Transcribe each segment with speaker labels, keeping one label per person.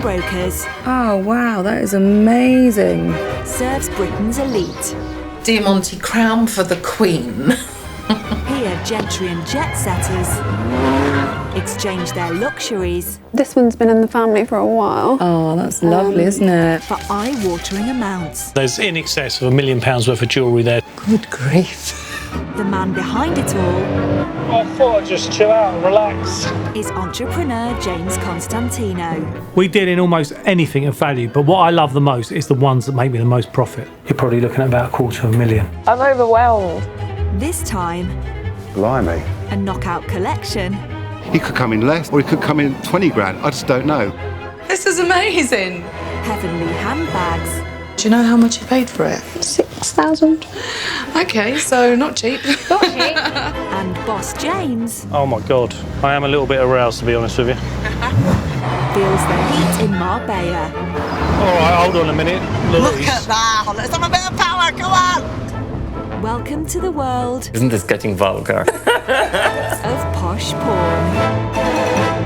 Speaker 1: pawnbrokers.
Speaker 2: Oh, wow, that is amazing.
Speaker 1: Serves Britain's elite.
Speaker 3: Diamante crown for the Queen.
Speaker 1: Here, gentry and jet setters exchange their luxuries.
Speaker 4: This one's been in the family for a while.
Speaker 2: Oh, that's lovely, isn't it?
Speaker 1: For eye-watering amounts.
Speaker 5: There's in excess of £1 million worth of jewellery there.
Speaker 2: Good grief.
Speaker 1: The man behind it all
Speaker 5: I thought I'd just chill out and relax.
Speaker 1: is entrepreneur James Constantino.
Speaker 5: We deal in almost anything of value, but what I love the most is the ones that make me the most profit. You're probably looking at about $250,000.
Speaker 6: I'm overwhelmed.
Speaker 1: This time,
Speaker 7: Blimey.
Speaker 1: a knockout collection.
Speaker 7: He could come in less, or he could come in 20 grand. I just don't know.
Speaker 3: This is amazing.
Speaker 1: Heavenly handbags.
Speaker 3: Do you know how much you paid for it?
Speaker 4: 6,000.
Speaker 3: Okay, so not cheap.
Speaker 6: Not cheap.
Speaker 1: And Boss James
Speaker 5: Oh my God, I am a little bit aroused, to be honest with you.
Speaker 1: feels the heat in Marbella.
Speaker 5: All right, hold on a minute.
Speaker 3: Look at that. Let's have a bit of power. Come on.
Speaker 1: Welcome to the world
Speaker 8: Isn't this getting vulgar?
Speaker 1: of Posh Pawn.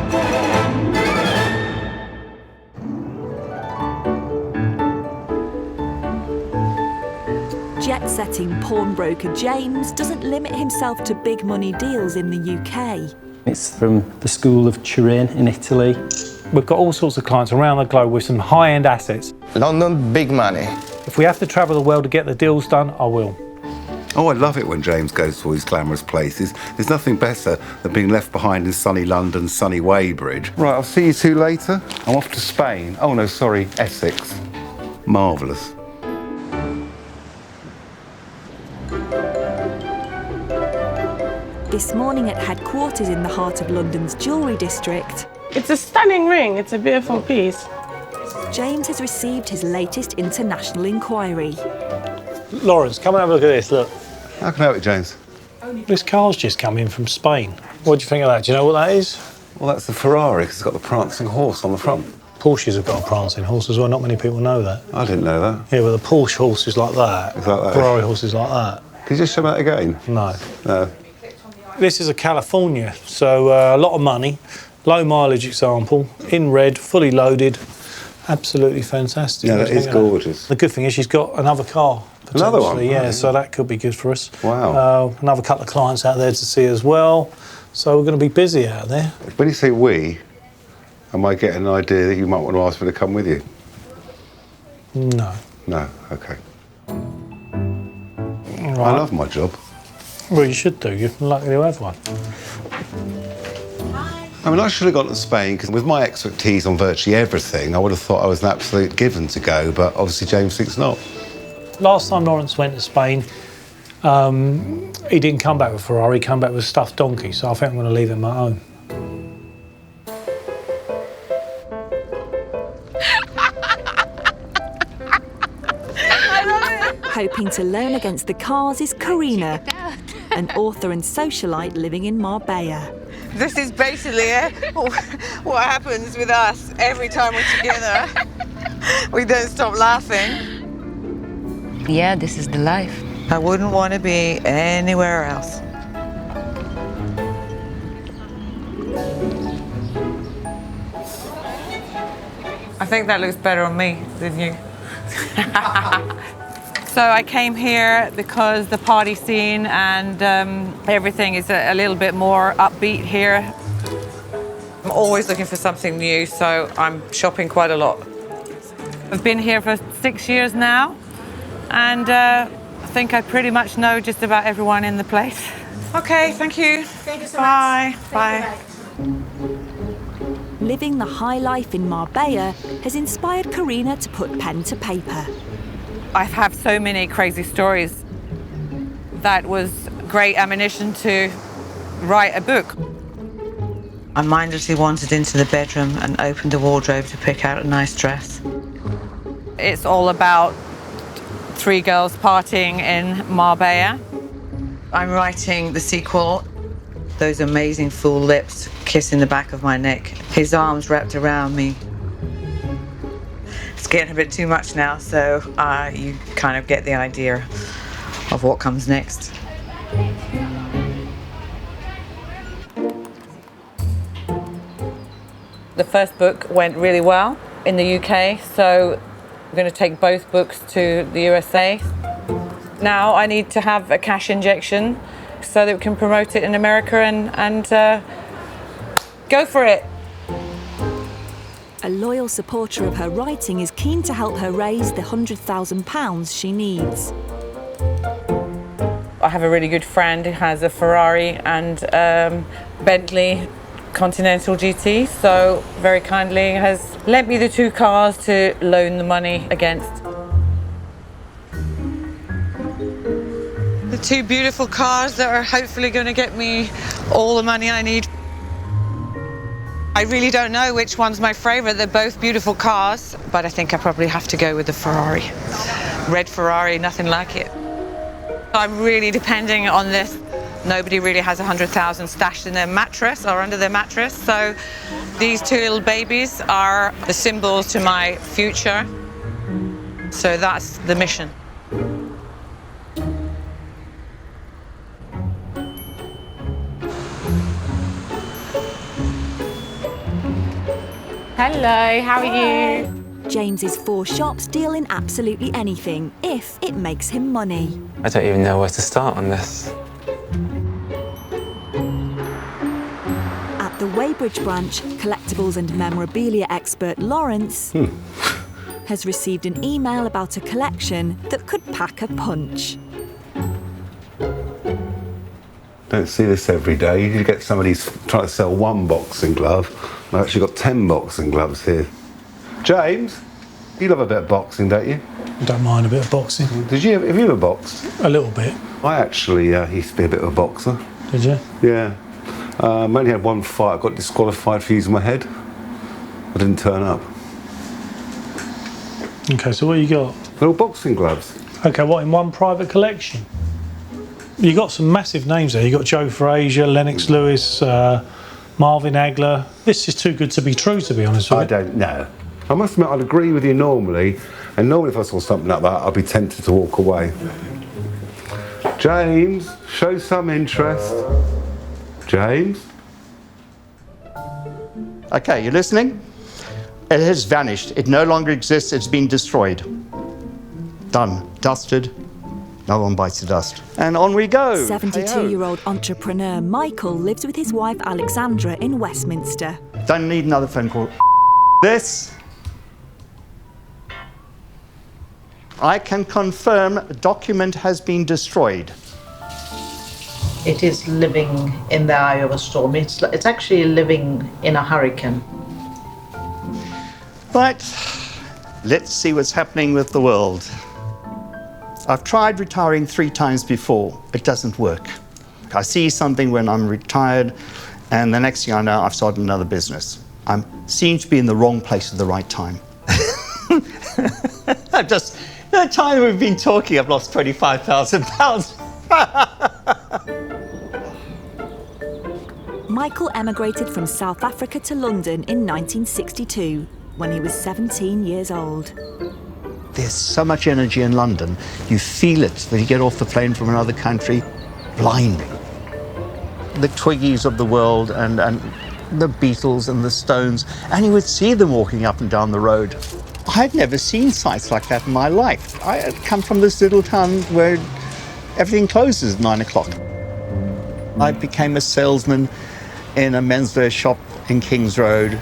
Speaker 1: Jet-setting pawnbroker James doesn't limit himself to big money deals in the UK.
Speaker 9: It's from the school of Turin in Italy.
Speaker 5: We've got all sorts of clients around the globe with some high-end assets.
Speaker 10: London, big money.
Speaker 5: If we have to travel the world to get the deals done, I will.
Speaker 7: Oh, I love it when James goes to all these glamorous places. There's nothing better than being left behind in sunny London, sunny Weybridge. Right, I'll see you two later. I'm off to Spain. Oh, no, sorry, Essex. Marvellous.
Speaker 1: This morning at headquarters in the heart of London's jewellery district,
Speaker 6: It's a stunning ring. It's a beautiful piece.
Speaker 1: James has received his latest international inquiry.
Speaker 5: Lawrence, come and have a look at this, look.
Speaker 7: How can I help you, James?
Speaker 5: This car's just come in from Spain. What do you think of that? Do you know what that is?
Speaker 7: Well, that's the Ferrari, because it's got the prancing horse on the front.
Speaker 5: Porsches have got a prancing horse as well. Not many people know that.
Speaker 7: I didn't know that.
Speaker 5: Yeah, but the Porsche horse is like that.
Speaker 7: It's like that.
Speaker 5: Ferrari horse is like that.
Speaker 7: Can you just show me that again?
Speaker 5: No.
Speaker 7: No.
Speaker 5: This is a California, so a lot of money, low mileage example, in red, fully loaded, absolutely fantastic.
Speaker 7: Yeah, that is gorgeous.
Speaker 5: The good thing is she's got another car.
Speaker 7: Another one?
Speaker 5: potentially, Yeah,
Speaker 7: Oh,
Speaker 5: so that could be good for us.
Speaker 7: Wow.
Speaker 5: Another couple of clients out there to see as well, so we're going to be busy out there.
Speaker 7: When you say we, am I getting an idea that you might want to ask me to come with you?
Speaker 5: No.
Speaker 7: No, OK.
Speaker 5: Right.
Speaker 7: I love my job.
Speaker 5: Well, you should do. You're lucky to have one.
Speaker 7: I mean, I should have gone to Spain, because with my expertise on virtually everything, I would have thought I was an absolute given to go, but obviously James thinks not.
Speaker 5: Last time Lawrence went to Spain, he didn't come back with Ferrari, he came back with a stuffed donkey, so I think I'm going to leave him at home.
Speaker 1: Hoping to learn against the cars is Karina, an author and socialite living in Marbella.
Speaker 3: This is basically what happens with us every time we're together. We don't stop laughing.
Speaker 2: Yeah, this is the life.
Speaker 3: I wouldn't want to be anywhere else. I think that looks better on me than you. So I came here because the party scene and everything is a little bit more upbeat here. I'm always looking for something new, so I'm shopping quite a lot. I've been here for 6 years now, and I think I pretty much know just about everyone in the place. Okay, thank you.
Speaker 6: Thank you so
Speaker 3: Bye.
Speaker 6: much.
Speaker 3: Bye.
Speaker 1: Living the high life in Marbella has inspired Karina to put pen to paper.
Speaker 3: I have so many crazy stories. That was great ammunition to write a book. I mindlessly wandered into the bedroom and opened a wardrobe to pick out a nice dress. It's all about 3 girls partying in Marbella. I'm writing the sequel. Those amazing full lips kissing the back of my neck. His arms wrapped around me. It's getting a bit too much now, so you kind of get the idea of what comes next. The first book went really well. in the UK, so I'm going to take both books to the USA. Now I need to have a cash injection so that we can promote it in America and go for it.
Speaker 1: A loyal supporter of her writing is keen to help her raise the £100,000 she needs.
Speaker 3: I have a really good friend who has a Ferrari and Bentley Continental GT, so very kindly has lent me the 2 cars to loan the money against. The 2 beautiful cars that are hopefully going to get me all the money I need. I really don't know which one's my favourite. They're both beautiful cars, but I think I probably have to go with the Ferrari. Red Ferrari, nothing like it. I'm really depending on this. Nobody really has 100,000 stashed in their mattress or under their mattress, so these 2 little babies are the symbols to my future. So that's the mission.
Speaker 6: Hello, how are you?
Speaker 1: James's 4 shops deal in absolutely anything, if it makes him money.
Speaker 8: I don't even know where to start on this.
Speaker 1: At the Weybridge branch, collectibles and memorabilia expert Lawrence has received an email about a collection that could pack a punch.
Speaker 7: Don't see this every day. You get somebody trying to sell 1 boxing glove. I've actually got 10 boxing gloves here. James, you love a bit of boxing, don't you?
Speaker 5: I don't mind a bit of boxing.
Speaker 7: Have you ever boxed?
Speaker 5: A little bit.
Speaker 7: I actually used to be a bit of a boxer.
Speaker 5: Did you?
Speaker 7: Yeah. I only had 1 fight. I got disqualified for using my head. I didn't turn up.
Speaker 5: Okay, so what you got?
Speaker 7: Little boxing gloves.
Speaker 5: Okay, what, in one private collection? You got some massive names there. You got Joe Frazier, Lennox Lewis, Marvin Hagler. This is too good to be true, to be honest with you.
Speaker 7: I don't know. I must admit, I'd agree with you normally, and normally if I saw something like that, I'd be tempted to walk away. James, show some interest. James?
Speaker 10: Okay, you listening? It has vanished. It no longer exists. It's been destroyed. Done. Dusted. No one bites the dust. And on we go.
Speaker 1: 72-year-old entrepreneur Michael lives with his wife Alexandra in Westminster.
Speaker 10: Don't need another phone call. This. I can confirm the document has been destroyed.
Speaker 11: It is living in the eye of a storm. It's actually living in a hurricane.
Speaker 10: Right, let's see what's happening with the world. I've tried retiring 3 times before. It doesn't work. I see something when I'm retired, and the next thing I know, I've started another business. I seem to be in the wrong place at the right time. The time we've been talking, I've lost £25,000.
Speaker 1: Michael emigrated from South Africa to London in 1962 when he was 17 years old.
Speaker 10: There's so much energy in London. You feel it when you get off the plane from another country. Blinding. The Twiggies of the world and the Beatles and the Stones, and you would see them walking up and down the road. I'd never seen sights like that in my life. I had come from this little town where everything closes at 9 o'clock. I became a salesman in a menswear shop in Kings Road.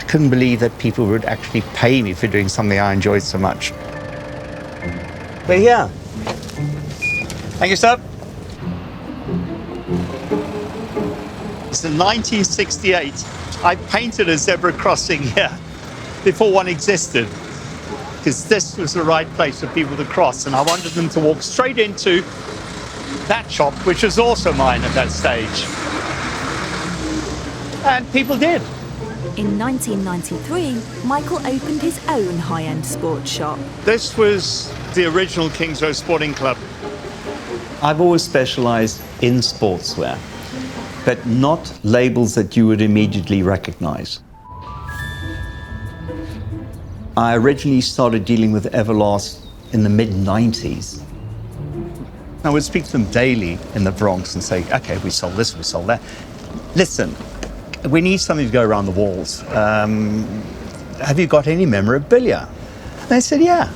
Speaker 10: Couldn't believe that people would actually pay me for doing something I enjoyed so much. But yeah. Thank you, sir. It's in 1968. I painted a zebra crossing here before one existed, because this was the right place for people to cross, and I wanted them to walk straight into that shop, which was also mine at that stage. And people did.
Speaker 1: In 1993, Michael opened his own high-end sports shop.
Speaker 10: This was the original Kings Road Sporting Club. I've always specialized in sportswear, but not labels that you would immediately recognize. I originally started dealing with Everlast in the mid-90s. I would speak to them daily in the Bronx and say, okay, we sold this, we sold that. Listen, we need something to go around the walls. have you got any memorabilia? And I said, yeah.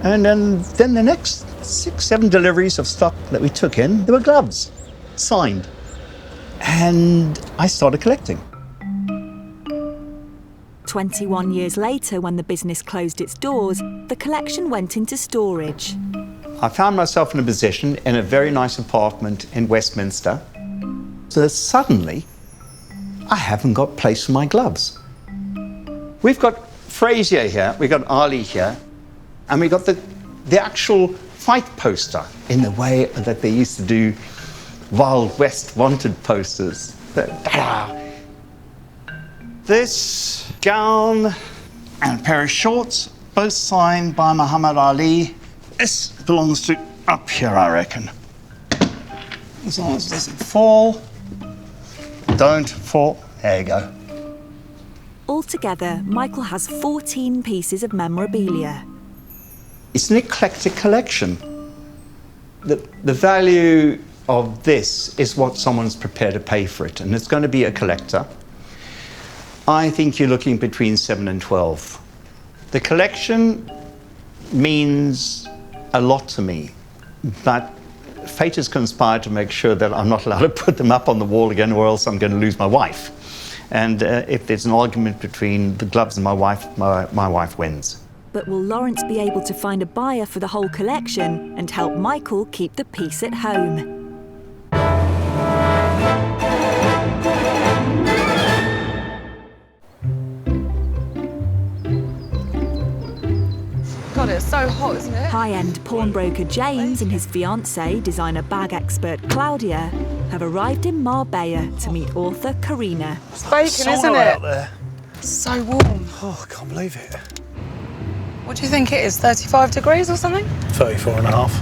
Speaker 10: And then the next 6, 7 deliveries of stock that we took in, there were gloves, signed. And I started collecting.
Speaker 1: 21 years later, when the business closed its doors, the collection went into storage.
Speaker 10: I found myself in a position in a very nice apartment in Westminster. So that suddenly, I haven't got place for my gloves. We've got Frazier here, we've got Ali here, and we've got the actual fight poster in the way that they used to do Wild West wanted posters. This gown and a pair of shorts, both signed by Muhammad Ali. This belongs to up here, I reckon. As long as it doesn't fall. Don't fall. There you go.
Speaker 1: Altogether, Michael has 14 pieces of memorabilia.
Speaker 10: It's an eclectic collection. The value of this is what someone's prepared to pay for it, and it's going to be a collector. I think you're looking between 7 and 12. The collection means a lot to me, but fate has conspired to make sure that I'm not allowed to put them up on the wall again, or else I'm going to lose my wife. And if there's an argument between the gloves and my wife wins.
Speaker 1: But will Lawrence be able to find a buyer for the whole collection and help Michael keep the piece at home?
Speaker 6: God, it's so hot, isn't it?
Speaker 1: High-end pawnbroker James and his fiancée, designer bag expert Claudia, have arrived in Marbella to meet author Karina.
Speaker 6: It's bacon, isn't it?
Speaker 5: Out there.
Speaker 6: It's so warm.
Speaker 5: Oh, I can't believe it.
Speaker 6: What do you think it is, 35 degrees or something?
Speaker 5: 34 and a half.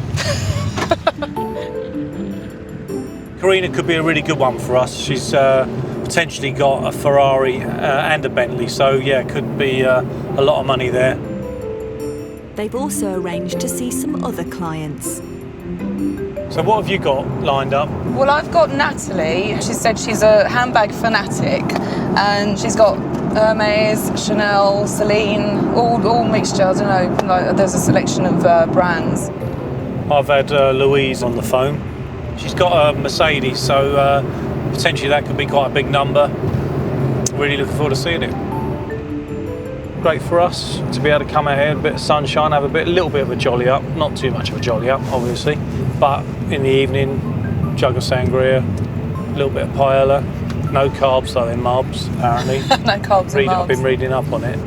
Speaker 5: Karina could be a really good one for us. She's potentially got a Ferrari and a Bentley, so yeah, could be a lot of money there.
Speaker 1: They've also arranged to see some other clients.
Speaker 5: So what have you got lined up?
Speaker 6: Well, I've got Natalie. She said she's a handbag fanatic, and she's got Hermes, Chanel, Celine, all mixture. I don't know, like, there's a selection of brands.
Speaker 5: I've had Louise on the phone. She's got a Mercedes, so potentially that could be quite a big number. Really looking forward to seeing it. Great for us to be able to come out here, a bit of sunshine, have a little bit of a jolly up. Not too much of a jolly up, obviously, but in the evening, jug of sangria, a little bit of paella. No carbs though in Marbs, apparently.
Speaker 6: No carbs in Marbs.
Speaker 5: I've been reading up on it.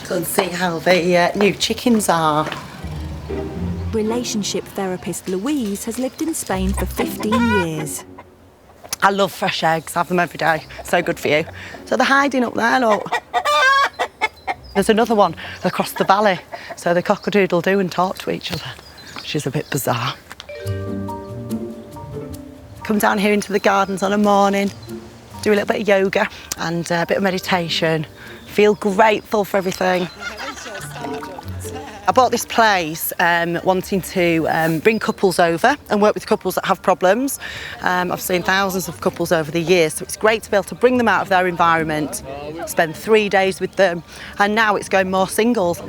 Speaker 12: Go and see how the new chickens are.
Speaker 1: Relationship therapist Louise has lived in Spain for 15 years.
Speaker 12: I love fresh eggs, have them every day. So good for you. So they're hiding up there, look. There's another one across the valley. So the cock-a-doodle do and talk to each other, which is a bit bizarre. Come down here into the gardens on a morning, do a little bit of yoga and a bit of meditation. Feel grateful for everything. I bought this place wanting to bring couples over and work with couples that have problems. I've seen thousands of couples over the years, so it's great to be able to bring them out of their environment, spend 3 days with them, and now it's going more singles.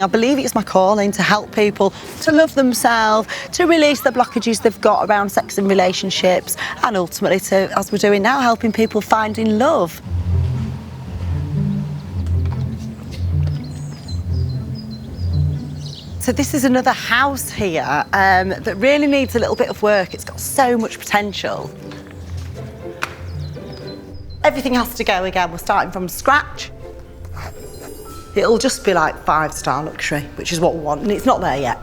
Speaker 12: I believe it's my calling to help people to love themselves, to release the blockages they've got around sex and relationships, and ultimately to, as we're doing now, helping people finding love. So this is another house here that really needs a little bit of work. It's got so much potential. Everything has to go again. We're starting from scratch. It'll just be like 5-star luxury, which is what we want, and it's not there yet.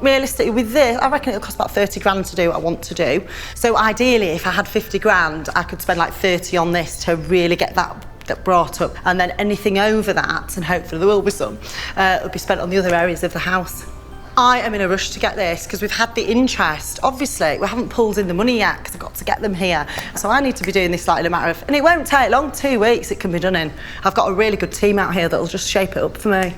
Speaker 12: Realistically, with this, I reckon it'll cost about 30 grand to do what I want to do. So ideally, if I had 50 grand, I could spend like 30 on this to really get that brought up, and then anything over that, and hopefully there will be some, will be spent on the other areas of the house. I am in a rush to get this because we've had the interest. Obviously, we haven't pulled in the money yet because I've got to get them here. So I need to be doing this like in a matter of, and it won't take long, 2 weeks it can be done in. I've got a really good team out here that'll just shape it up for me.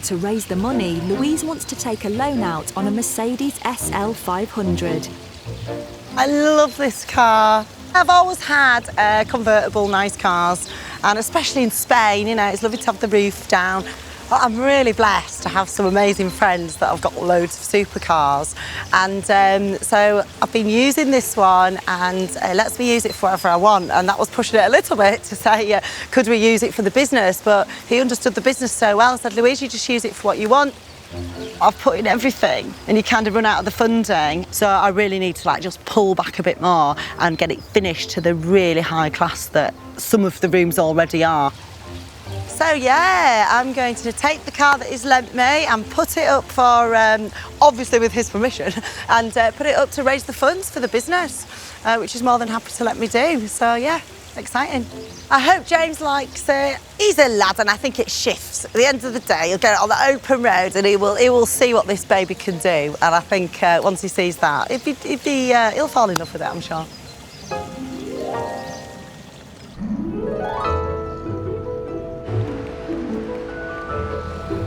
Speaker 1: To raise the money, Louise wants to take a loan out on a Mercedes SL 500.
Speaker 12: I love this car. I've always had convertible nice cars, and especially in Spain, you know, it's lovely to have the roof down. But I'm really blessed to have some amazing friends that have got loads of supercars. And so I've been using this one, and lets me use it for whatever I want. And that was pushing it a little bit to say, could we use it for the business? But he understood the business so well and said, Louise, you just use it for what you want. I've put in everything, and you kind of run out of the funding. So I really need to just pull back a bit more and get it finished to the really high class that some of the rooms already are. So yeah, I'm going to take the car that he's lent me and put it up for, obviously with his permission, and put it up to raise the funds for the business, which he's more than happy to let me do. So yeah, exciting. I hope James likes it. He's a lad, and I think it shifts. At the end of the day, he'll get on the open road and he will see what this baby can do. And I think once he sees that, he'll fall in love with it, I'm sure.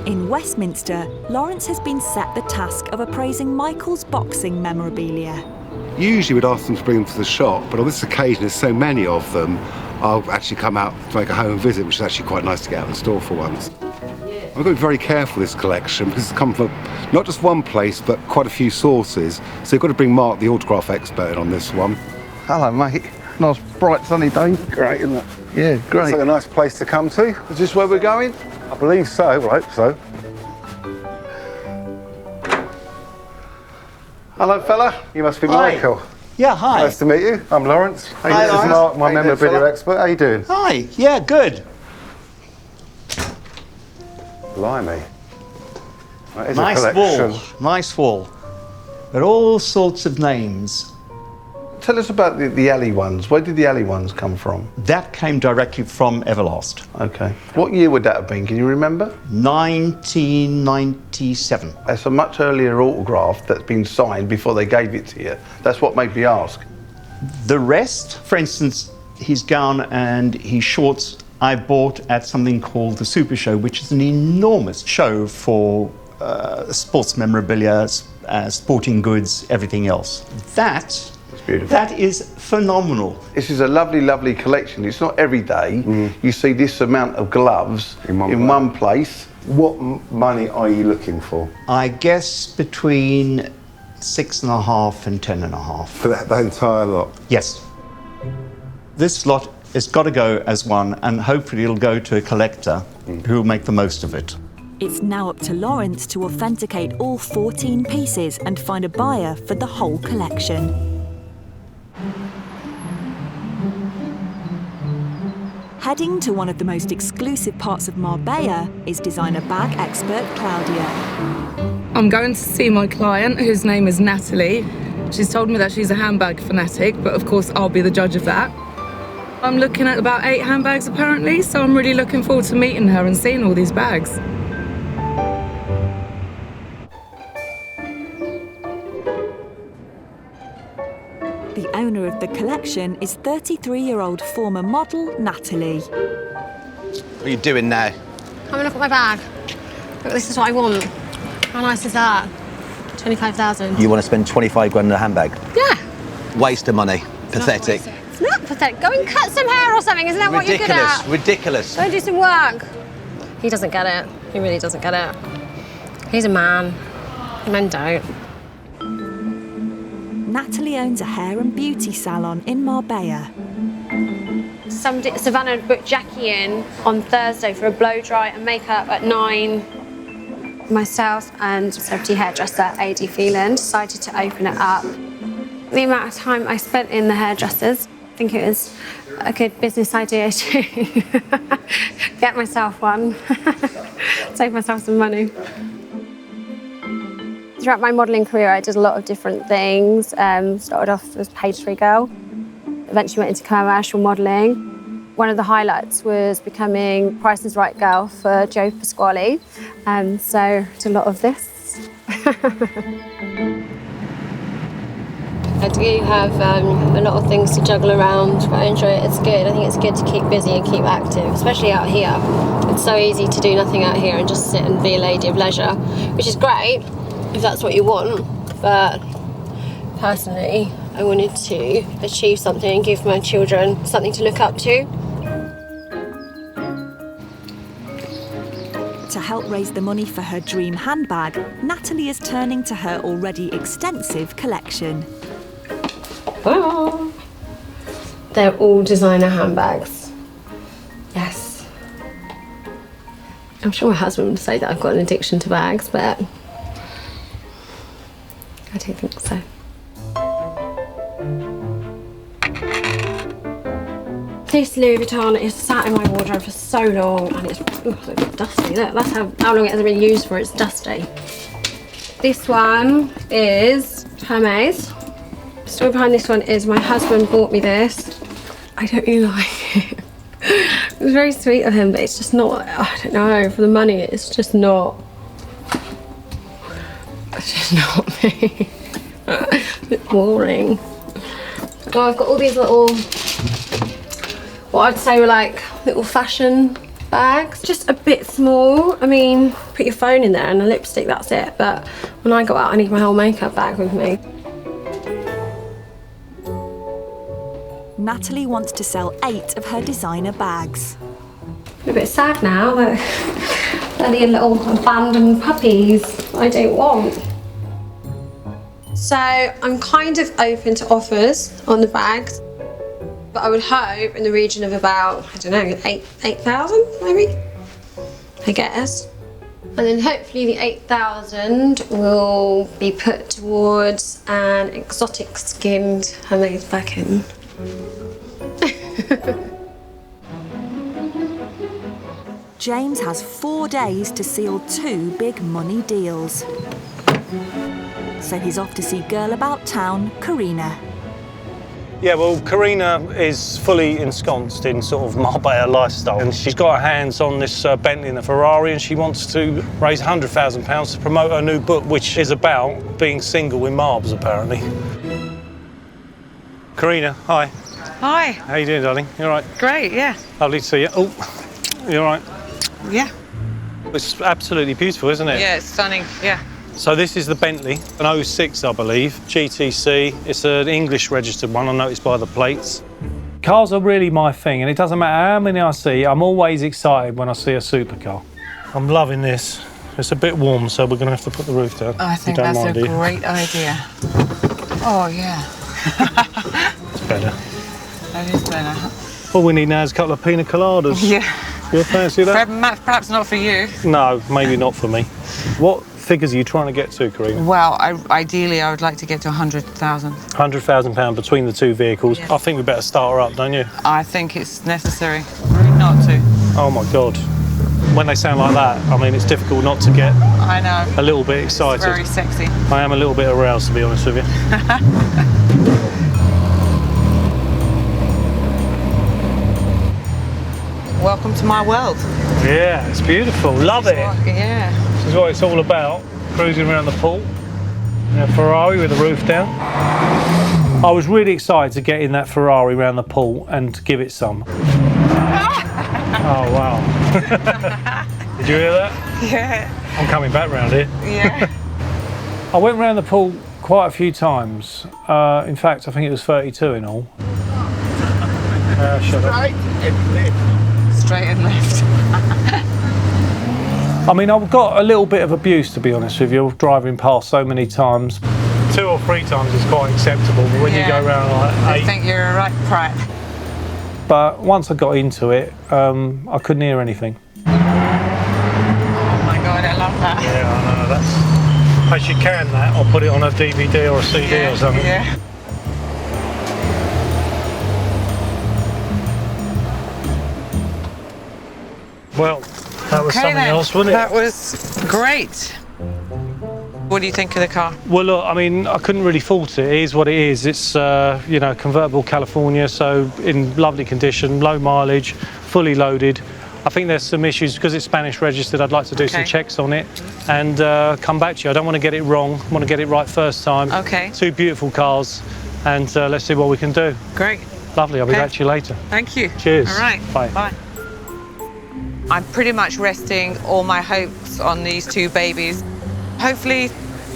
Speaker 1: In Westminster, Lawrence has been set the task of appraising Michael's boxing memorabilia.
Speaker 7: Usually we'd ask them to bring them to the shop, but on this occasion there's so many of them, I'll actually come out to make a home visit, which is actually quite nice to get out of the store for once. I've got to be very careful with this collection because it's come from not just one place but quite a few sources, so you've got to bring Mark, the autograph expert, in on this one.
Speaker 13: Hello, mate. Nice bright sunny day. Great, isn't it? Yeah, great.
Speaker 7: It's like a nice place to come to.
Speaker 13: Is this where we're going?
Speaker 7: I believe so, I hope so.
Speaker 13: Hello, fella.
Speaker 7: You must be
Speaker 13: Hi.
Speaker 7: Michael.
Speaker 13: Yeah, hi.
Speaker 7: Nice to meet you. I'm Lawrence.
Speaker 13: Hi,
Speaker 7: This is
Speaker 13: Lawrence.
Speaker 7: Mark, my
Speaker 13: How you doing,
Speaker 7: memorabilia
Speaker 13: fella?
Speaker 7: expert. How you doing?
Speaker 13: Hi. Yeah, good.
Speaker 7: Blimey. That is
Speaker 10: Nice
Speaker 7: a collection.
Speaker 10: wall. Nice wall. There are all sorts of names.
Speaker 13: Tell us about the alley ones. Where did the alley ones come from?
Speaker 10: That came directly from Everlast.
Speaker 13: Okay. What year would that have been? Can you remember?
Speaker 10: 1997.
Speaker 13: That's a much earlier autograph that's been signed before they gave it to you. That's what made me ask.
Speaker 10: The rest, for instance, his gown and his shorts, I bought at something called the Super Show, which is an enormous show for sports memorabilia, sporting goods, everything else. That's beautiful. That is phenomenal.
Speaker 13: This is a lovely, lovely collection. It's not every day you see this amount of gloves in one place.
Speaker 7: What money are you looking for?
Speaker 10: I guess between 6.5 and 10.5.
Speaker 7: For the entire lot?
Speaker 10: Yes. This lot has got to go as one, and hopefully it'll go to a collector who will make the most of it.
Speaker 1: It's now up to Lawrence to authenticate all 14 pieces and find a buyer for the whole collection. Heading to one of the most exclusive parts of Marbella is designer bag expert Claudia.
Speaker 6: I'm going to see my client, whose name is Natalie. She's told me that she's a handbag fanatic, but of course I'll be the judge of that. I'm looking at about 8 handbags apparently, so I'm really looking forward to meeting her and seeing all these bags.
Speaker 1: The owner of the collection is 33-year-old former model Natalie.
Speaker 14: What are you doing now?
Speaker 15: Have a look at my bag. Look, this is what I want. How nice is that? 25,000.
Speaker 14: You want to spend 25 grand on a handbag?
Speaker 15: Yeah.
Speaker 14: Waste of money. Pathetic.
Speaker 15: It's not pathetic. Go and cut some hair or something. Isn't that what you're good at?
Speaker 14: Ridiculous.
Speaker 15: Go and do some work. He doesn't get it. He really doesn't get it. He's a man. Men don't.
Speaker 1: Natalie owns a hair and beauty salon in Marbella.
Speaker 15: Savannah booked Jackie in on Thursday for a blow dry and makeup at 9. Myself and celebrity hairdresser AD Phelan decided to open it up. The amount of time I spent in the hairdressers, I think it was a good business idea to get myself one, save myself some money. Throughout my modelling career, I did a lot of different things. Started off as a page-free girl, eventually went into commercial modelling. One of the highlights was becoming Price is Right girl for Joe Pasquale. So I did a lot of this. I do have a lot of things to juggle around, but I enjoy it. It's good. I think it's good to keep busy and keep active, especially out here. It's so easy to do nothing out here and just sit and be a lady of leisure, which is great if that's what you want. But personally, I wanted to achieve something and give my children something to look up to.
Speaker 1: To help raise the money for her dream handbag, Natalie is turning to her already extensive collection.
Speaker 15: Oh. They're all designer handbags. Yes. I'm sure my husband would say that I've got an addiction to bags, but I don't think so. This Louis Vuitton is sat in my wardrobe for so long and it's a bit dusty. Look, that's how long it hasn't been used for, it's dusty. This one is Hermes. The story behind this one is my husband bought me this. I don't really like it. It was very sweet of him, but it's just not, I don't know, for the money, it's just not me. It's a bit boring. Oh, I've got all these little, what I'd say were like little fashion bags. Just a bit small. I mean, put your phone in there and a lipstick, that's it. But when I go out, I need my whole makeup bag with me.
Speaker 1: Natalie wants to sell 8 of her designer bags.
Speaker 15: I'm a bit sad now that they're the little abandoned puppies I don't want. So I'm kind of open to offers on the bags, but I would hope in the region of about, I don't know, 8,000 maybe, I guess. And then hopefully the 8,000 will be put towards an exotic skinned Hermes Birkin.
Speaker 1: James has 4 days to seal 2 big money deals. So he's off to see girl about town, Karina.
Speaker 5: Yeah, well, Karina is fully ensconced in sort of Marbella lifestyle, and she's got her hands on this Bentley and the Ferrari, and she wants to raise £100,000 to promote her new book, which is about being single in Marbs, apparently. Karina, hi.
Speaker 3: Hi.
Speaker 5: How you doing, darling? You all right?
Speaker 3: Great, yeah.
Speaker 5: Lovely to see you. Oh, you all right?
Speaker 3: Yeah.
Speaker 5: It's absolutely beautiful, isn't it?
Speaker 3: Yeah, it's stunning, yeah.
Speaker 5: So this is the Bentley, an 06, I believe, GTC. It's an English registered one, I noticed by the plates. Cars are really my thing, and it doesn't matter how many I see, I'm always excited when I see a supercar. I'm loving this. It's a bit warm, so we're going to have to put the roof down.
Speaker 3: I think that's a great idea. Oh, yeah.
Speaker 5: It's better.
Speaker 3: That is better.
Speaker 5: All we need now is a couple of pina coladas.
Speaker 3: Yeah.
Speaker 5: You'll fancy that?
Speaker 3: Perhaps not for you.
Speaker 5: No, maybe not for me. What figures are you trying to get to, Karina?
Speaker 3: Well, ideally, I would like to get to 100,000.
Speaker 5: £100,000 between the 2 vehicles.
Speaker 3: Yes.
Speaker 5: I think we better start her up, don't you?
Speaker 3: I think it's necessary really not to.
Speaker 5: Oh my God. When they sound like that, I mean, it's difficult not to get
Speaker 3: I know.
Speaker 5: a little bit excited.
Speaker 3: It's very sexy.
Speaker 5: I am a little bit aroused, to be honest with you.
Speaker 3: Welcome to my world.
Speaker 5: Yeah, it's beautiful. Love it.
Speaker 3: Yeah.
Speaker 5: This is what it's all about. Cruising around the pool in a Ferrari with the roof down. I was really excited to get in that Ferrari around the pool and give it some. Oh, wow. Did you hear that?
Speaker 3: Yeah.
Speaker 5: I'm coming back round here.
Speaker 3: Yeah.
Speaker 5: I went round the pool quite a few times. In fact, I think it was 32 in all. Shut up.
Speaker 3: Straight and left.
Speaker 5: I mean, I've got a little bit of abuse, to be honest with you, driving past so many times. 2 or 3 times is quite acceptable, but when you go around like 8...
Speaker 3: I think you're a right prat.
Speaker 5: But once I got into it, I couldn't hear anything.
Speaker 3: Oh my God, I love that.
Speaker 5: Yeah, I know, that's... As you can that, I'll put it on a DVD or a CD or something.
Speaker 3: Yeah.
Speaker 5: Well, that was something else, wasn't it?
Speaker 3: That was great. What do you think of the car?
Speaker 5: Well, look, I mean, I couldn't really fault it. It is what it is. It's, you know, convertible California, so in lovely condition, low mileage, fully loaded. I think there's some issues because it's Spanish registered. I'd like to do some checks on it and come back to you. I don't want to get it wrong. I want to get it right first time.
Speaker 3: Okay.
Speaker 5: 2 beautiful cars. and let's see what we can do.
Speaker 3: Great.
Speaker 5: Lovely, I'll be back to you later.
Speaker 3: Thank you.
Speaker 5: Cheers.
Speaker 3: All right.
Speaker 5: Bye.
Speaker 3: Bye. I'm pretty much resting all my hopes on these two babies. Hopefully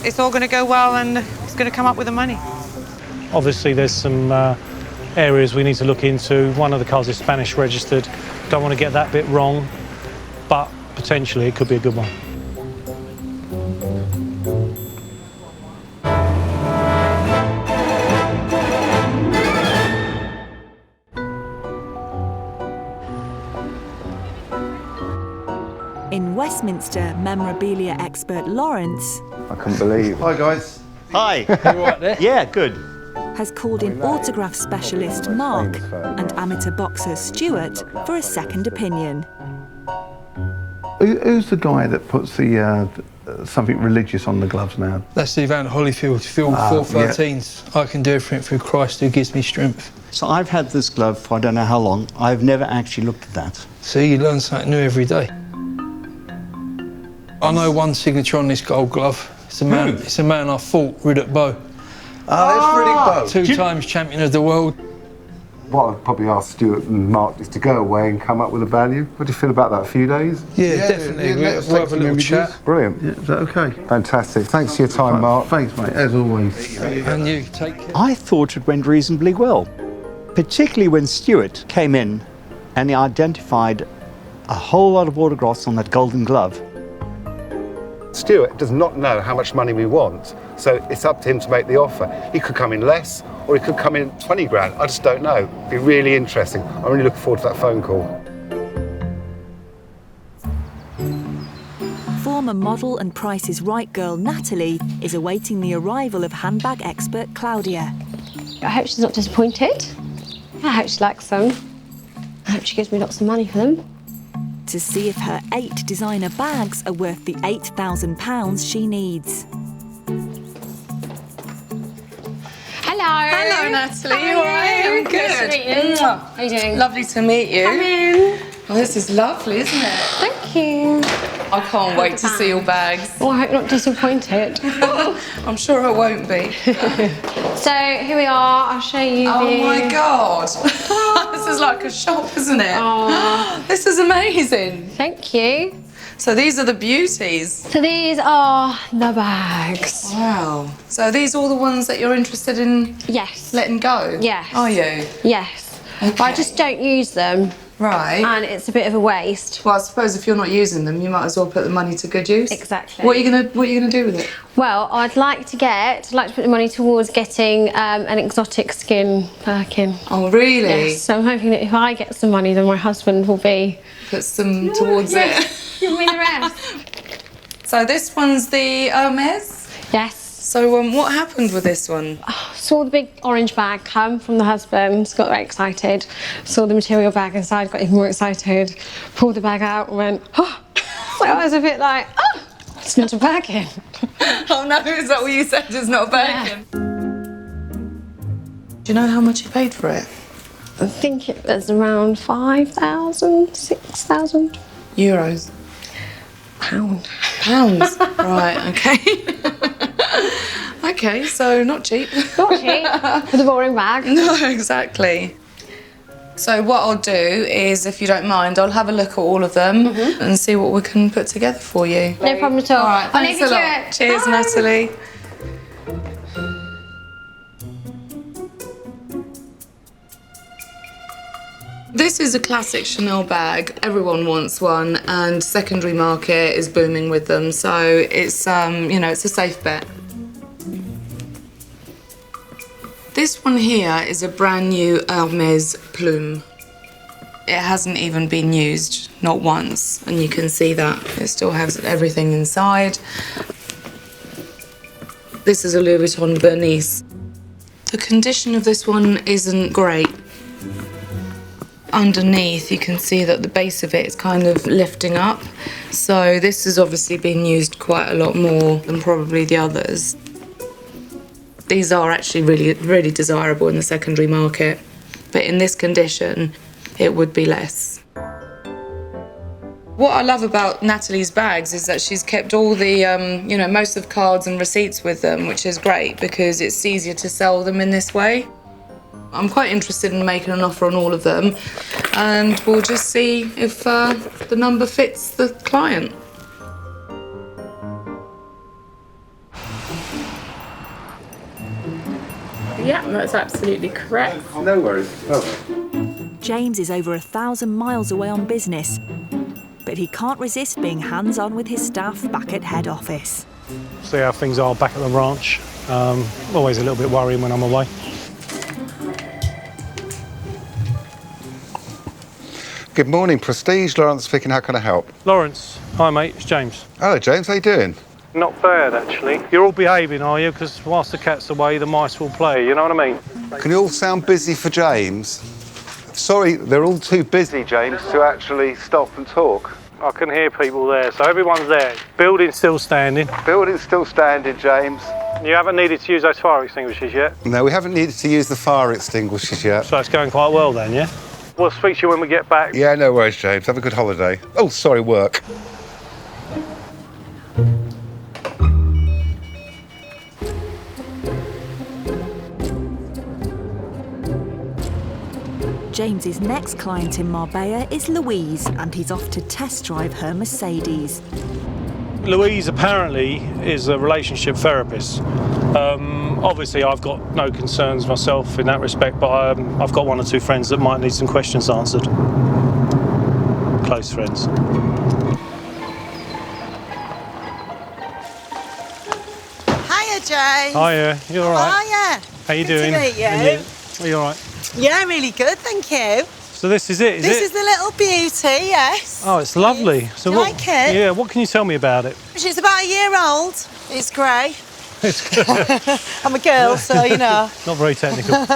Speaker 3: it's all going to go well and it's going to come up with the money.
Speaker 5: Obviously there's some areas we need to look into. One of the cars is Spanish registered. Don't want to get that bit wrong, but potentially it could be a good one.
Speaker 1: In Westminster, memorabilia expert Lawrence
Speaker 7: I couldn't believe it. Hi, guys.
Speaker 10: Hi.
Speaker 9: You all right there?
Speaker 10: Yeah, good.
Speaker 1: has called in autograph specialist Mark and amateur boxer Stuart for a second opinion.
Speaker 13: Who's the guy that puts the something religious on the gloves now?
Speaker 16: That's the Van Holyfield, Field 413s. I can do everything through Christ who gives me strength.
Speaker 10: So I've had this glove for I don't know how long. I've never actually looked at that.
Speaker 16: See, you learn something new every day. I know one signature on this gold glove. It's a man. It's a man I fought, Riddick Bowe.
Speaker 7: Oh, that's really
Speaker 16: Two times champion of the world.
Speaker 7: What I'd probably ask Stuart and Mark is to go away and come up with a value. What do you feel about that? A few days?
Speaker 16: Yeah, definitely. We'll have a little chat.
Speaker 7: Brilliant.
Speaker 13: Yeah, is that okay?
Speaker 7: Fantastic. Thanks for your time, Mark.
Speaker 13: Thanks, mate, as always.
Speaker 16: And you, take care.
Speaker 10: I thought it went reasonably well, particularly when Stuart came in and he identified a whole lot of autographs on that golden glove.
Speaker 7: Stuart does not know how much money we want, so it's up to him to make the offer. He could come in less, or he could come in 20 grand. I just don't know. It'd be really interesting. I'm really looking forward to that phone call.
Speaker 1: Former model and Price is Right girl Natalie is awaiting the arrival of handbag expert Claudia.
Speaker 15: I hope she's not disappointed. I hope she likes them. I hope she gives me lots of money for them.
Speaker 1: To see if her 8 designer bags are worth the £8,000 she needs.
Speaker 6: Hello. Hello, Natalie. You all right? I'm good.
Speaker 15: Nice to meet you. How are you doing?
Speaker 6: Lovely to meet you.
Speaker 15: Come in.
Speaker 6: Oh, this is lovely, isn't it?
Speaker 15: Thank you.
Speaker 6: I can't wait to see your bags.
Speaker 15: Oh, I hope not disappointed.
Speaker 6: I'm sure I won't be.
Speaker 15: So here we are. I'll show you.
Speaker 6: Oh my God. This is like a shop, isn't it?
Speaker 15: Oh.
Speaker 6: This is amazing.
Speaker 15: Thank you.
Speaker 6: So these are the beauties.
Speaker 15: So these are the bags.
Speaker 6: Wow. So are these all the ones that you're interested in?
Speaker 15: Yes.
Speaker 6: Letting go?
Speaker 15: Yes.
Speaker 6: Are you?
Speaker 15: Yes.
Speaker 6: Okay.
Speaker 15: But I just don't use them.
Speaker 6: Right.
Speaker 15: And it's a bit of a waste.
Speaker 6: Well, I suppose if you're not using them, you might as well put the money to good use.
Speaker 15: Exactly.
Speaker 6: What are you gonna do with it?
Speaker 15: Well, I'd like to put the money towards getting an exotic skin Birkin.
Speaker 6: Oh, really?
Speaker 15: Yes. So I'm hoping that if I get some money, then my husband will be...
Speaker 6: Put some towards
Speaker 15: it.
Speaker 6: Give
Speaker 15: me the rest.
Speaker 6: So this one's the Hermes?
Speaker 15: Yes.
Speaker 6: So what happened with this one?
Speaker 15: Saw the big orange bag come from the husband, got very excited. Saw the material bag inside, got even more excited. Pulled the bag out and went, oh! So I was a bit like, oh, it's not a Birkin.
Speaker 6: Oh no, is that what you said? It's not a Birkin? Yeah. Do you know how much you paid for it?
Speaker 15: I think it was around 5,000, 6,000.
Speaker 6: Euros?
Speaker 15: Pound.
Speaker 6: Pounds? Right, okay. Okay, so not cheap.
Speaker 15: Not cheap, for the boring bag.
Speaker 6: No, exactly. So what I'll do is, if you don't mind, I'll have a look at all of them and see what we can put together for you.
Speaker 15: No problem at all.
Speaker 6: All right,
Speaker 15: I'll leave
Speaker 6: thanks
Speaker 15: you
Speaker 6: a
Speaker 15: to
Speaker 6: lot.
Speaker 15: it.
Speaker 6: Cheers,
Speaker 15: Bye.
Speaker 6: Natalie. This is a classic Chanel bag. Everyone wants one, and secondary market is booming with them. So it's, you know, it's a safe bet. This one here is a brand new Hermes plume. It hasn't even been used, not once, and you can see that. It still has everything inside. This is a Louis Vuitton Bernice. The condition of this one isn't great. Underneath, you can see that the base of it is kind of lifting up. So this has obviously been used quite a lot more than probably the others. These are actually really desirable in the secondary market, but in this condition, it would be less. What I love about Natalie's bags is that she's kept all the, you know, most of the cards and receipts with them, which is great because it's easier to sell them in this way. I'm quite interested in making an offer on all of them, and we'll just see if the number fits the client.
Speaker 17: Yeah, that's absolutely correct.
Speaker 7: No worries.
Speaker 1: James is over 1,000 miles away on business, but he can't resist being hands-on with his staff back at head office.
Speaker 5: See how things are back at the ranch. Always a little bit worrying when I'm away.
Speaker 7: Good morning, Prestige. Lawrence speaking. How can I help?
Speaker 5: Lawrence, hi mate, it's James.
Speaker 7: Hello, James. How you doing?
Speaker 5: Not bad, actually. You're all behaving, are you? Because whilst the cat's away, the mice will play, you know what I mean?
Speaker 7: Can you all sound busy for James? Sorry, they're all too busy, James, to actually stop and talk.
Speaker 5: I can hear people there, so everyone's there. Building's still standing.
Speaker 7: Building's still standing, James.
Speaker 5: You haven't needed to use those fire extinguishers yet?
Speaker 7: No, we haven't needed to use the fire extinguishers yet.
Speaker 5: So it's going quite well then, yeah? We'll speak to you when we get back.
Speaker 7: Yeah, no worries, James. Have a good holiday. Oh, sorry, work.
Speaker 1: James's next client in Marbella is Louise, and he's off to test drive her Mercedes.
Speaker 5: Louise apparently is a relationship therapist. Obviously, I've got no concerns myself in that respect, but I've got one or two friends that might need some questions answered. Close friends.
Speaker 12: Hiya, James.
Speaker 5: Hiya, you all right?
Speaker 12: Hiya.
Speaker 5: How you
Speaker 12: Good
Speaker 5: doing?
Speaker 12: to meet you.
Speaker 5: Are you all right?
Speaker 12: Yeah, really good, thank you.
Speaker 5: So this is it,
Speaker 12: This is the little beauty, yes.
Speaker 5: Oh, it's lovely. So
Speaker 12: You like it?
Speaker 5: Yeah, what can you tell me about it?
Speaker 12: She's about a year old. It's grey.
Speaker 5: It's good.
Speaker 12: I'm a girl, so you know.
Speaker 5: Not very technical.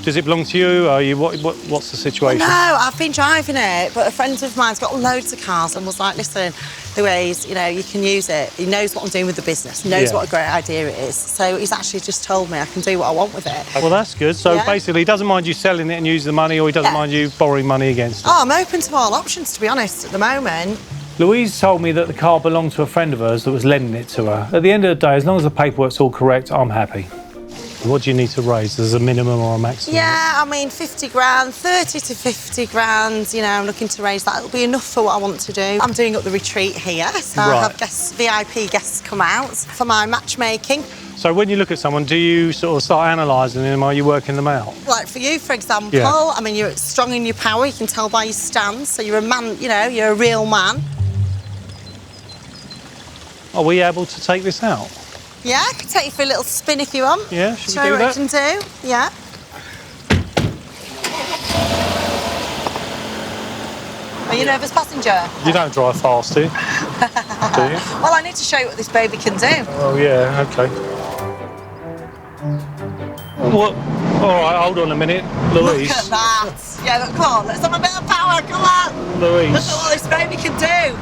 Speaker 5: Does it belong to you? Are you what's the situation?
Speaker 12: No, I've been driving it, but a friend of mine's got loads of cars and was like, listen, Louise, you know, you can use it. He knows what I'm doing with the business, knows what a great idea it is. So he's actually just told me I can do what I want with it.
Speaker 5: Well, that's good. So basically, he doesn't mind you selling it and using the money, or he doesn't mind you borrowing money against it?
Speaker 12: Oh, I'm open to all options, to be honest, at the moment.
Speaker 5: Louise told me that the car belonged to a friend of hers that was lending it to her. At the end of the day, as long as the paperwork's all correct, I'm happy. What do you need to raise? There's a minimum or a maximum?
Speaker 12: Yeah, I mean, 50 grand, 30 to 50 grand, you know, I'm looking to raise that. It'll be enough for what I want to do. I'm doing up the retreat here, so I have guests, VIP guests come out for my matchmaking.
Speaker 5: So when you look at someone, do you sort of start analysing them? Are you working them out?
Speaker 12: Like for you, for example, I mean, you're strong in your power, you can tell by your stance, so you're a man, you know, you're a real man.
Speaker 5: Are we able to take this out?
Speaker 12: Yeah, I can take you for a little spin if you want.
Speaker 5: Yeah, should we
Speaker 12: Show
Speaker 5: do
Speaker 12: you
Speaker 5: that?
Speaker 12: what I can do, yeah. Are you a nervous passenger?
Speaker 5: You don't drive fast, do you? Do you?
Speaker 12: Well, I need to show you what this baby can do.
Speaker 5: Oh, yeah, OK. What? All right, hold on a minute. Louise.
Speaker 12: Look at that. Yeah, look, come on, let's have a bit of power, come on.
Speaker 5: Louise.
Speaker 12: Look at what this baby can do.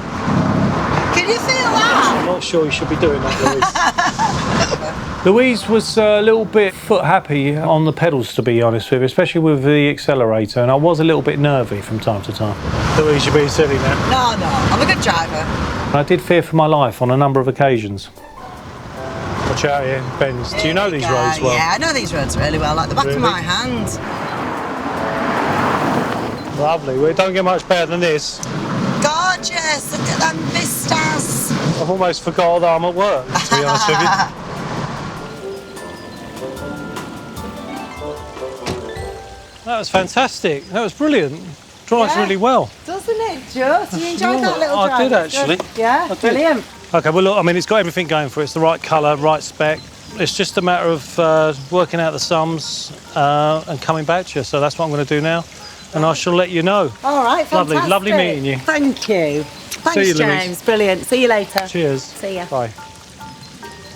Speaker 12: Can you feel that?
Speaker 5: I'm not sure you should be doing that, Louise. Louise was a little bit foot happy on the pedals, to be honest with you, especially with the accelerator, and I was a little bit nervy from time to time. Louise, you're being silly now.
Speaker 12: No, I'm a good driver.
Speaker 5: I did fear for my life on a number of occasions. Watch out here, bends. Do you know these roads well?
Speaker 12: Yeah, I know these roads really well, like the back of my hand.
Speaker 5: Lovely. Well, it don't get much better than this.
Speaker 12: Gorgeous, look at them vistas.
Speaker 5: I've almost forgot that I'm at work, to be honest with you. That was fantastic. That was brilliant. Drives really well.
Speaker 12: Doesn't it, Joe? Do you enjoy that little drive?
Speaker 5: I did, actually.
Speaker 12: Yeah,
Speaker 5: I did.
Speaker 12: brilliant.
Speaker 5: OK, well, look, I mean, it's got everything going for it. It's the right colour, right spec. It's just a matter of working out the sums and coming back to you. So that's what I'm going to do now. And I shall let you know.
Speaker 12: All right, fantastic.
Speaker 5: Lovely meeting you.
Speaker 12: Thank you. Thanks,
Speaker 5: See you,
Speaker 12: James.
Speaker 5: Louise.
Speaker 12: Brilliant. See you later.
Speaker 5: Cheers.
Speaker 12: See ya.
Speaker 5: Bye.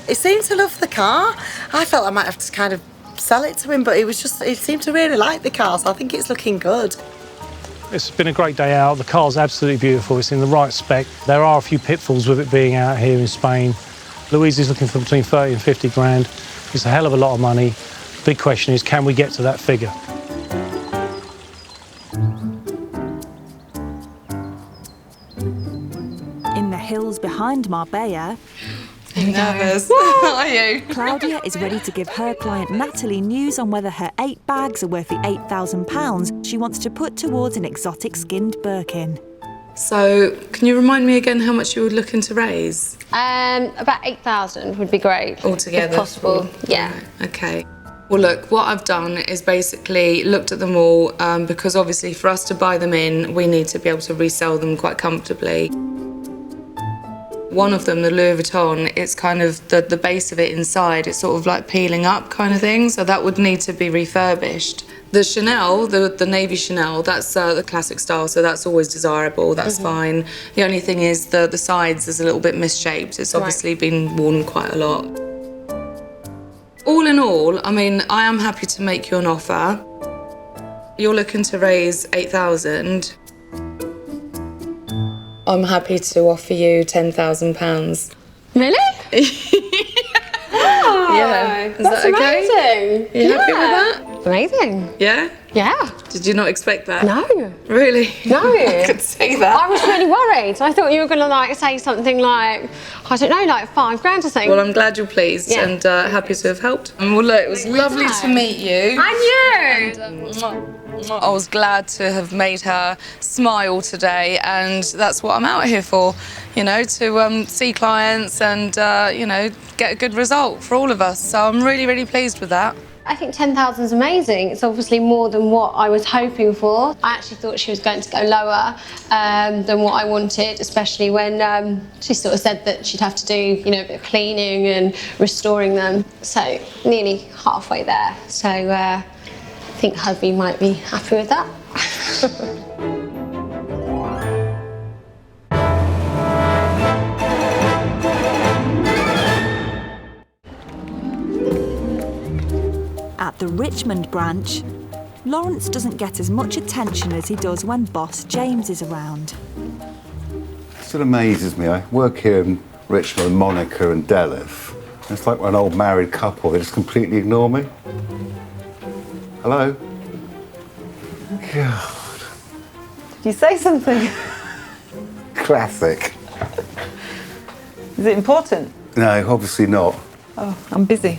Speaker 12: He seemed to love the car. I felt I might have to kind of sell it to him, but he seemed to really like the car, so I think it's looking good.
Speaker 5: It's been a great day out. The car's absolutely beautiful. It's in the right spec. There are a few pitfalls with it being out here in Spain. Louise is looking for between 30 and 50 grand. It's a hell of a lot of money. Big question is, can we get to that figure?
Speaker 1: hills behind Marbella,
Speaker 6: I'm nervous. Are you?
Speaker 1: Claudia is ready to give her client Natalie news on whether her 8 bags are worth the £8,000 she wants to put towards an exotic skinned Birkin.
Speaker 6: So, can you remind me again how much you were looking to raise?
Speaker 15: About 8,000 would be great.
Speaker 6: Altogether?
Speaker 15: If possible, yeah.
Speaker 6: Okay. Well, look, what I've done is basically looked at them all because obviously for us to buy them in, we need to be able to resell them quite comfortably. One of them, the Louis Vuitton, it's kind of the base of it inside, it's sort of like peeling up kind of thing, so that would need to be refurbished. The Chanel, the navy Chanel, that's the classic style, so that's always desirable, that's fine. The only thing is the sides is a little bit misshaped. It's obviously been worn quite a lot. All in all, I mean, I am happy to make you an offer. You're looking to raise 8,000. I'm happy to offer you £10,000.
Speaker 15: Really?
Speaker 6: Yeah. Is
Speaker 15: That's
Speaker 6: that okay?
Speaker 15: amazing.
Speaker 6: You happy with that?
Speaker 15: Amazing.
Speaker 6: Yeah?
Speaker 15: Yeah.
Speaker 6: Did you not expect that?
Speaker 15: No.
Speaker 6: Really?
Speaker 15: No.
Speaker 6: I could see that.
Speaker 15: I was really worried. I thought you were going to like say something like, I don't know, like £5 grand or something.
Speaker 6: Well, I'm glad you're pleased and happy to have helped. Well, look, it was lovely to meet you.
Speaker 15: And you.
Speaker 6: I was glad to have made her smile today, and that's what I'm out here for, you know, to see clients and, you know, get a good result for all of us. So I'm really, really pleased with that.
Speaker 15: I think 10,000 is amazing. It's obviously more than what I was hoping for. I actually thought she was going to go lower than what I wanted, especially when she sort of said that she'd have to do, you know, a bit of cleaning and restoring them. So nearly halfway there. So I think hubby might be happy with that.
Speaker 1: At the Richmond branch, Lawrence doesn't get as much attention as he does when boss James is around.
Speaker 7: It still amazes me. I work here in Richmond with Monica and Delith. It's like we're an old married couple. They just completely ignore me. Hello? God.
Speaker 18: Did you say something?
Speaker 7: Classic.
Speaker 18: Is it important?
Speaker 7: No, obviously not.
Speaker 18: Oh, I'm busy.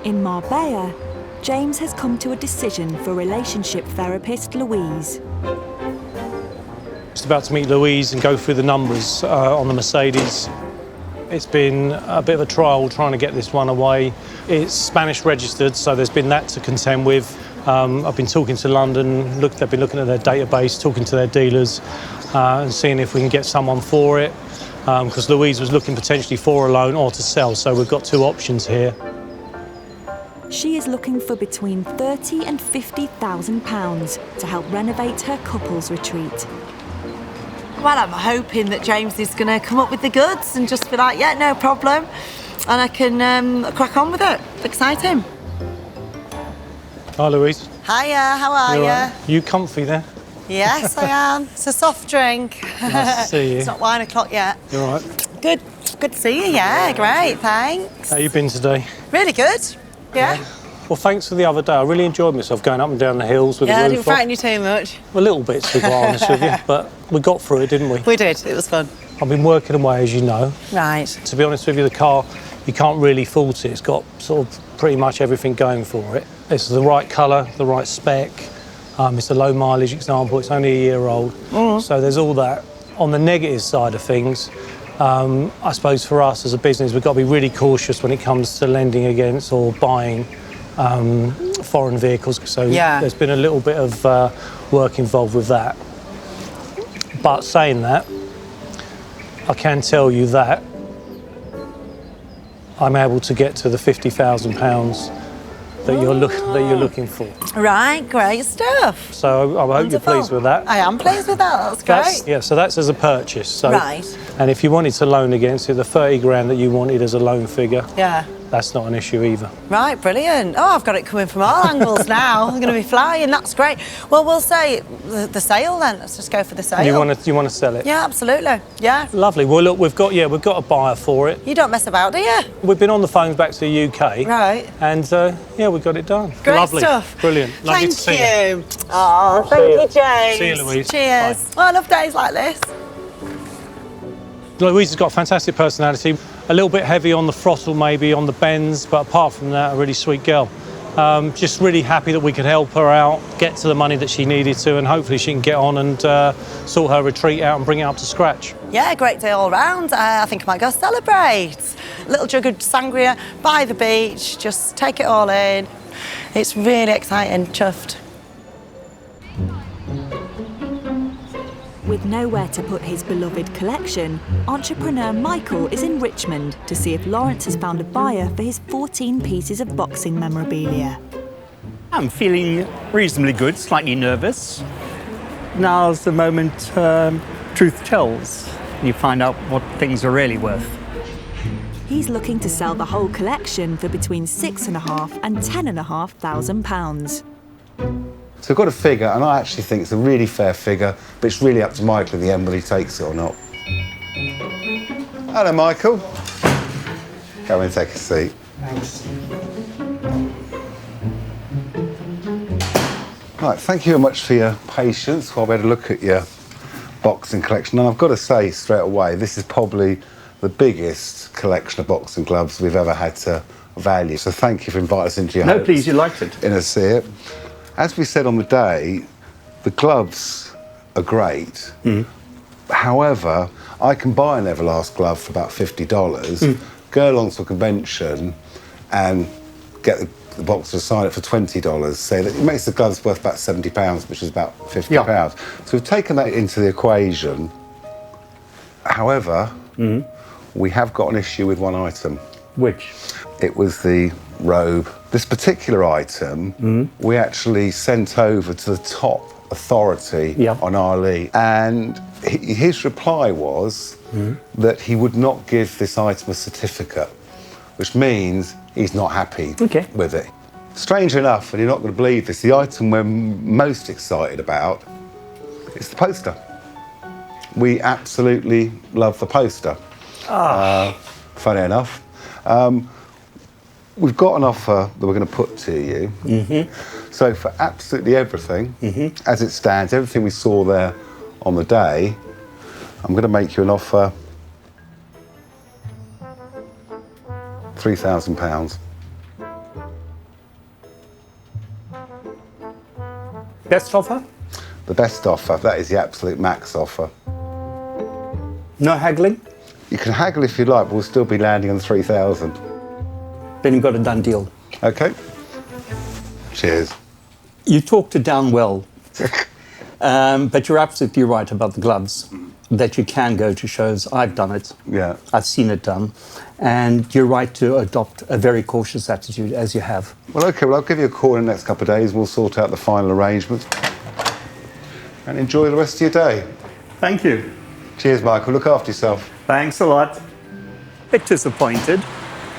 Speaker 1: In Marbella, James has come to a decision for relationship therapist Louise.
Speaker 5: Just about to meet Louise and go through the numbers on the Mercedes. It's been a bit of a trial trying to get this one away. It's Spanish registered, so there's been that to contend with. I've been talking to London, they've been looking at their database, talking to their dealers and seeing if we can get someone for it. Because Louise was looking potentially for a loan or to sell, so we've got 2 options here.
Speaker 1: She is looking for between £30,000 and £50,000 to help renovate her couple's retreat.
Speaker 19: Well, I'm hoping that James is going to come up with the goods and just be like, yeah, no problem, and I can crack on with it. Exciting.
Speaker 5: Hi, Louise.
Speaker 19: Hiya, how are you?
Speaker 5: Right? You comfy there?
Speaker 19: Yes, I am. It's a soft drink.
Speaker 5: Nice to see you.
Speaker 19: It's not 1 o'clock yet.
Speaker 5: You all right?
Speaker 19: Good to see you, yeah, great, thanks.
Speaker 5: How you been today?
Speaker 19: Really good, yeah.
Speaker 5: Well, thanks for the other day. I really enjoyed myself going up and down the hills with the
Speaker 19: Yeah, I
Speaker 5: roof
Speaker 19: didn't frighten you too much.
Speaker 5: A little bit, to be quite honest with you, but we got through it, didn't we?
Speaker 19: We did, it was fun.
Speaker 5: I've been working away, as you know.
Speaker 19: Right.
Speaker 5: To be honest with you, the car, you can't really fault it. It's got sort of pretty much everything going for it. It's the right colour, the right spec. It's a low mileage example. It's only a year old. So there's all that. On the negative side of things, I suppose for us as a business, we've got to be really cautious when it comes to lending against or buying foreign vehicles. So there's been a little bit of work involved with that. But saying that, I can tell you that I'm able to get to the £50,000 that you're looking for.
Speaker 19: Right, great stuff.
Speaker 5: So I hope you're pleased with that.
Speaker 19: I am pleased with that, that's great.
Speaker 5: So that's as a purchase. So,
Speaker 19: right.
Speaker 5: And if you wanted to loan against it, the 30 grand that you wanted as a loan figure,
Speaker 19: yeah.
Speaker 5: that's not an issue either.
Speaker 12: Right, brilliant. Oh, I've got it coming from all angles now. I'm going to be flying. That's great. Well, we'll say the sale then. Let's just go for the sale.
Speaker 5: You want to sell it?
Speaker 12: Yeah, absolutely. Yeah.
Speaker 5: Lovely. Well, look, we've got a buyer for it.
Speaker 12: You don't mess about, do you?
Speaker 5: We've been on the phones back to the UK.
Speaker 12: Right.
Speaker 5: And yeah, we got it done.
Speaker 12: Great
Speaker 5: Lovely.
Speaker 12: stuff.
Speaker 5: Brilliant. Lovely to see you.
Speaker 12: Oh, thank you, James.
Speaker 5: See you, Louise.
Speaker 12: Cheers. Oh, I love days like this.
Speaker 5: Louise has got a fantastic personality. A little bit heavy on the throttle, maybe on the bends, but apart from that, a really sweet girl. Just really happy that we could help her out, get to the money that she needed to, and hopefully she can get on and sort her retreat out and bring it up to scratch.
Speaker 12: Yeah, great day all round. I think I might go celebrate. Little jug of sangria by the beach, just take it all in. It's really exciting, chuffed.
Speaker 1: With nowhere to put his beloved collection, entrepreneur Michael is in Richmond to see if Lawrence has found a buyer for his 14 pieces of boxing memorabilia.
Speaker 10: I'm feeling reasonably good, slightly nervous. Now's the moment truth tells. You find out what things are really worth.
Speaker 1: He's looking to sell the whole collection for between £6,500 and £10,500.
Speaker 7: So we've got a figure, and I actually think it's a really fair figure, but it's really up to Michael in the end whether he takes it or not. Hello, Michael. Go and take a seat.
Speaker 9: Thanks.
Speaker 7: Right, thank you very much for your patience while we had a look at your boxing collection. And I've got to say straight away, this is probably the biggest collection of boxing gloves we've ever had to value. So thank you for inviting us into your home.
Speaker 10: No, please, you liked it.
Speaker 7: In to see it. As we said on the day, the gloves are great. However, I can buy an Everlast glove for about $50, go along to a convention and get the boxer to sign it for $20. So that it makes the gloves worth about £70, which is about £50. So we've taken that into the equation. However, we have got an issue with one item.
Speaker 10: Which?
Speaker 7: It was the robe. This particular item, we actually sent over to the top authority on Ali, and his reply was that he would not give this item a certificate, which means he's not happy with it. Strange enough, and you're not going to believe this, the item we're most excited about is the poster. We absolutely love the poster. Funny enough. We've got an offer that we're going to put to you. So for absolutely everything, as it stands, everything we saw there on the day, I'm going to make you an offer £3,000.
Speaker 10: Best offer?
Speaker 7: The best offer. That is the absolute max offer.
Speaker 10: No haggling?
Speaker 7: You can haggle if you like, but we'll still be landing on 3,000.
Speaker 10: Then you've got a done deal.
Speaker 7: Okay. Cheers.
Speaker 10: You talked it down well, but you're absolutely right about the gloves, that you can go to shows. I've done it.
Speaker 7: Yeah.
Speaker 10: I've seen it done. And you're right to adopt a very cautious attitude, as you have.
Speaker 7: Well, OK, well, I'll give you a call in the next couple of days. We'll sort out the final arrangements. And enjoy the rest of your day.
Speaker 10: Thank you.
Speaker 7: Cheers, Michael. Look after yourself.
Speaker 10: Thanks a lot. Bit disappointed.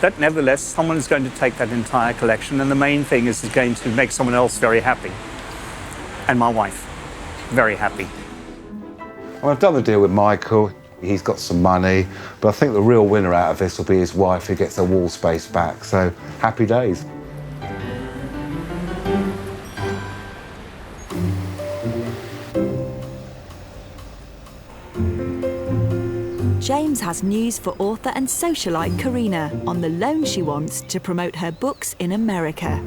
Speaker 10: But nevertheless, someone is going to take that entire collection, and the main thing is going to make someone else very happy. And my wife, very happy.
Speaker 7: Well, I've done the deal with Michael. He's got some money, but I think the real winner out of this will be his wife, who gets her wall space back. So, happy days.
Speaker 1: James has news for author and socialite Karina on the loan she wants to promote her books in America.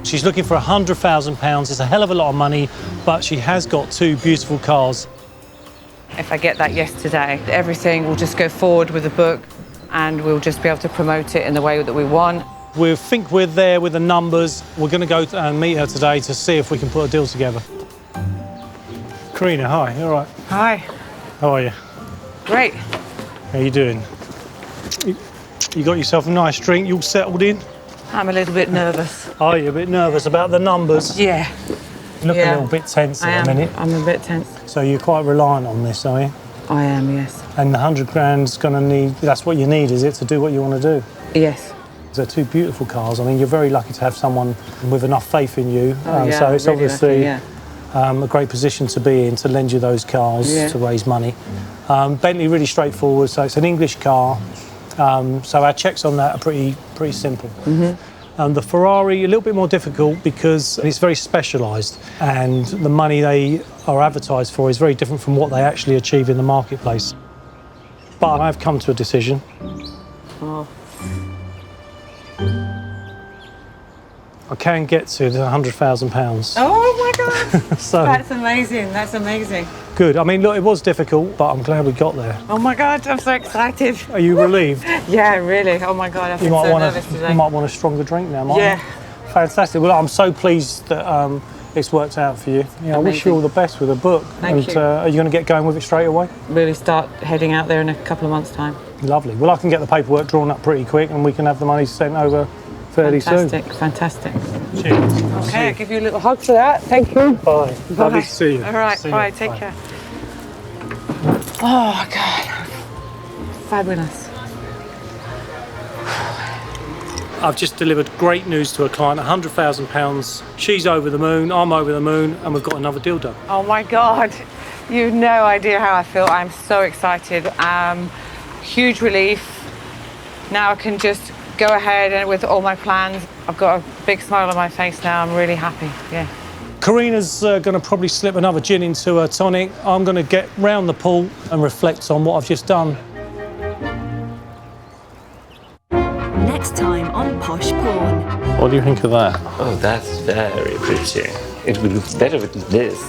Speaker 5: She's looking for £100,000. It's a hell of a lot of money, but she has got 2 beautiful cars.
Speaker 3: If I get that yes today, everything will just go forward with the book and we'll just be able to promote it in the way that we want.
Speaker 5: We think we're there with the numbers. We're going to go and meet her today to see if we can put a deal together. Karina, hi, you all right?
Speaker 3: Hi.
Speaker 5: How are you?
Speaker 3: Great.
Speaker 5: How you doing? You got yourself a nice drink, you all settled in?
Speaker 3: I'm a little bit nervous.
Speaker 5: Are you a bit nervous about the numbers?
Speaker 3: Yeah.
Speaker 5: You look a little bit tense at the minute.
Speaker 3: I'm a bit tense.
Speaker 5: So you're quite reliant on this, are you?
Speaker 3: I am, yes.
Speaker 5: And the 100 grand's gonna need, that's what you need, is it, to do what you want to do?
Speaker 3: Yes.
Speaker 5: They're two beautiful cars. I mean, you're very lucky to have someone with enough faith in you.
Speaker 3: Yeah,
Speaker 5: so it's
Speaker 3: really
Speaker 5: obviously
Speaker 3: lucky,
Speaker 5: a great position to be in, to lend you those cars to raise money. Bentley, really straightforward. So it's an English car. So our checks on that are pretty simple. The Ferrari, a little bit more difficult because it's very specialised, and the money they are advertised for is very different from what they actually achieve in the marketplace. But I've come to a decision.
Speaker 3: Oh.
Speaker 5: I can get to the £100,000.
Speaker 3: Oh my God!
Speaker 5: So
Speaker 3: That's amazing. That's amazing.
Speaker 5: good. I mean, look, it was difficult, but I'm glad we got there.
Speaker 3: Oh my God! I'm so excited.
Speaker 5: Are you relieved?
Speaker 3: Yeah, really. Oh my God! I feel so nervous today.
Speaker 5: You might want a stronger drink now, mightn't
Speaker 3: Yeah.
Speaker 5: you? Fantastic. Well, I'm so pleased that it's worked out for you. I wish you all the best with the book.
Speaker 3: Thank you.
Speaker 5: Are you going to get going with it straight away?
Speaker 3: Really start heading out there in a couple of months' time.
Speaker 5: Lovely. Well, I can get the paperwork drawn up pretty quick, and we can have the money sent over fairly soon.
Speaker 3: Fantastic.
Speaker 5: Cheers.
Speaker 3: Okay, I'll give you a little hug for that. Thank you.
Speaker 5: Bye. Lovely to see you.
Speaker 3: All right,
Speaker 5: See you.
Speaker 3: bye. Take care. Oh, God. Fabulous.
Speaker 5: I've just delivered great news to a client, £100,000. She's over the moon, I'm over the moon, and we've got another deal done.
Speaker 3: Oh, my God. You've no idea how I feel. I'm so excited. Huge relief. Now I can just go ahead and with all my plans. I've got a big smile on my face now. I'm really happy. Yeah.
Speaker 5: Karina's going to probably slip another gin into her tonic. I'm going to get round the pool and reflect on what I've just done.
Speaker 1: Next time on Posh Pawn.
Speaker 5: What do you think of that?
Speaker 8: Oh, that's very pretty. It would look better with this.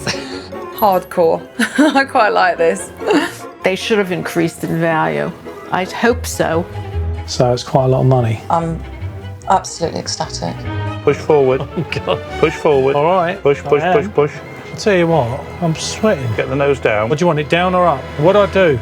Speaker 6: Hardcore. I quite like this.
Speaker 18: They should have increased in value. I'd hope so.
Speaker 5: So it's quite a lot of money.
Speaker 6: I'm absolutely ecstatic.
Speaker 5: Push forward. Oh, God. Push forward. All right. Push, push, push, push. I'll tell you what, I'm sweating. Get the nose down. What do you want, it down or up? What do I do?